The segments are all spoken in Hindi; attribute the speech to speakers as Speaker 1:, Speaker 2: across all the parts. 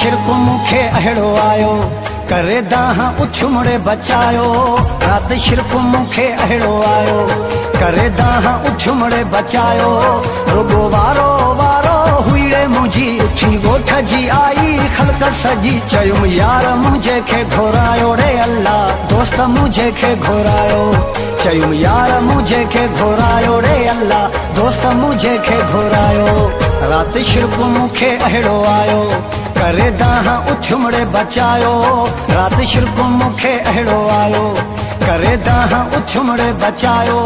Speaker 1: शिरकु मुखे अहिड़ो आयो करे दाह उठ मुड़े बचायो। रात शिरकु मुखे अहिड़ो आयो करे दाह उठ मुड़े बचायो। रुगो वारो वारो हुईड़े मुझी उठी गोठ जी आई खलक सजी चयुम यार मुझे खे घोरायो रे अल्लाह दोस्त मुझे खे घोरायो। चयुम यार मुझे खे घोरायो रे अल्लाह दोस्त मुझे खे घोरायो। रात शिरकु मुखे अहिड़ो आयो करे दाह उठ मुड़े बचायो। रात शिरकु मुखे अहिड़ो आयो करे दाह उठ मुड़े बचायो।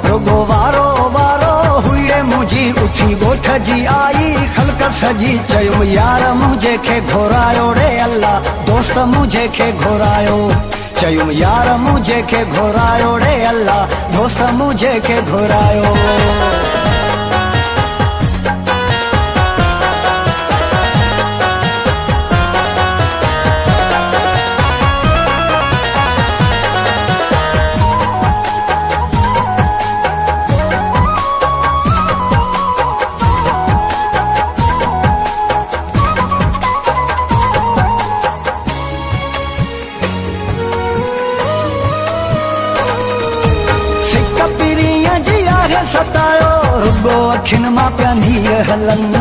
Speaker 1: रुगो वारो वारो हुईड़े मुझी उठी गोठ जी आई खलक सजी चयुम यार मुझे खे घोरायो रे अल्लाह दोस्त मुझे खे घोरायो। चयुम यार मुझे खे घोरायो रे अल्लाह दोस्त मुझे खे घोरायो। सतायो रुगो अखिन मां पिया नीर हलन।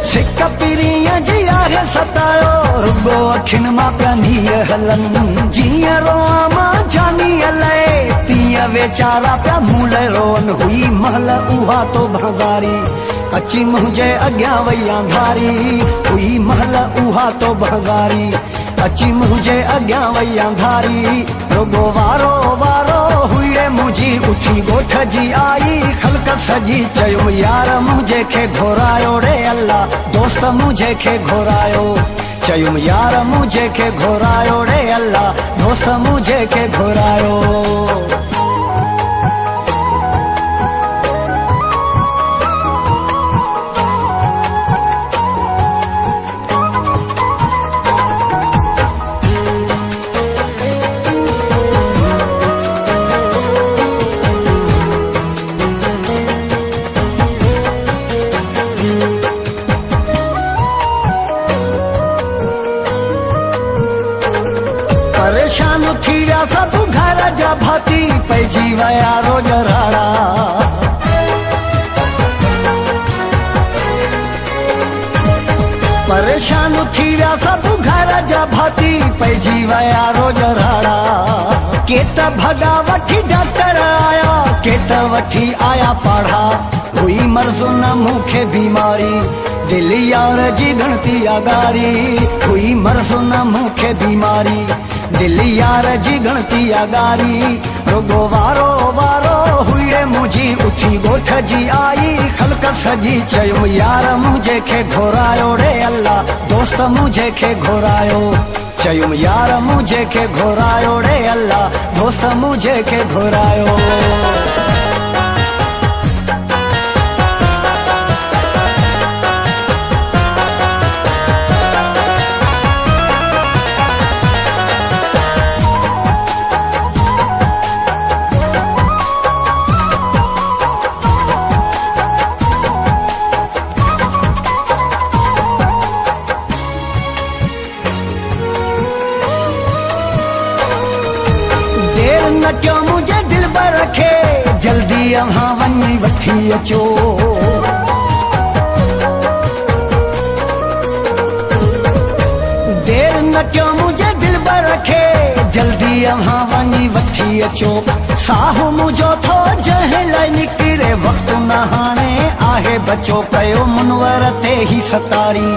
Speaker 1: सिक पीरीअ जी आहे सतायो रुगो अखिन मां पिया नीर हलन। जीअं रोआ मां जानीअ लए तीअं वेचारा पिया मूल रोन हुई महल उहा तो बाज़ारी अची मुंहिंजे अॻियां वई आंधारी हुई महल उहा तो बाज़ारी अची मुझे अॻियां वई आंधारी। रुगो वारो वारो हुईड़े मुझी उठी गोठ जी आई खलक सजी चयुम यार मुझे खे घोरायो रे अल्लाह दोस्त मुझे खे घोरायो। चयुम यार मुझे खे घोरायो रे अल्लाह दोस्त मुझे खे घोरायो। परेशान थी विया सब घर जा भाती पइजी विया रोज राड़ा। परेशान थी विया सब घर जा भाती पइजी विया रोज राड़ा। के त भगा वठी डॉक्टर आया के त वठी आया पाढ़ा हुई मर्ज़ न मूंखे बीमारी दिल यार जी गणती आगारी हुई मर्ज़ न मूंखे बीमारी दिल यार जी गणती आगारी। रुगो वारो वारो हुईड़े मुझी उठी गोठ जी आई खलक सजी चयुम यार मुझे खे घोरायो रे अल्लाह दोस्त मुझे खे घोरायो। चयुम यार मुझे खे घोरायो रे अल्लाह दोस्त मुझे खे घोरायो। न क्यों मुझे दिल पर रखे जल्दी अहाँ वनी वठी अचो। देर न क्यों मुझे दिल पर रखे जल्दी अहाँ वनी वठी अचो। साहु मुझो थो जंहिं लाइ निकिरे वक़्तु न हाणे आहे बचो कयो मुनवर ते ही सतारी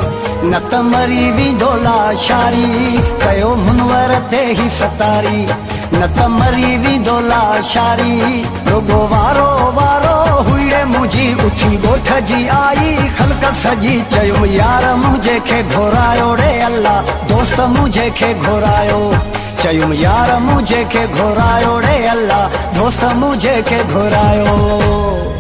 Speaker 1: न त मरी वेंदो लाशारी कयो मुनवर ते ही सतारी न त मरी वेंदो लाशारी। रुगो वारो वारो हुईड़े मुझी उठी गोठ जी आई खलक सजी चयुम यार मुझे खे घोरायो रे अल्लाह दोस्त मुझे खे घोरायो। चयुम यार मुझे खे घोरायो रे अल्लाह दोस्त मुझे खे घोरायो।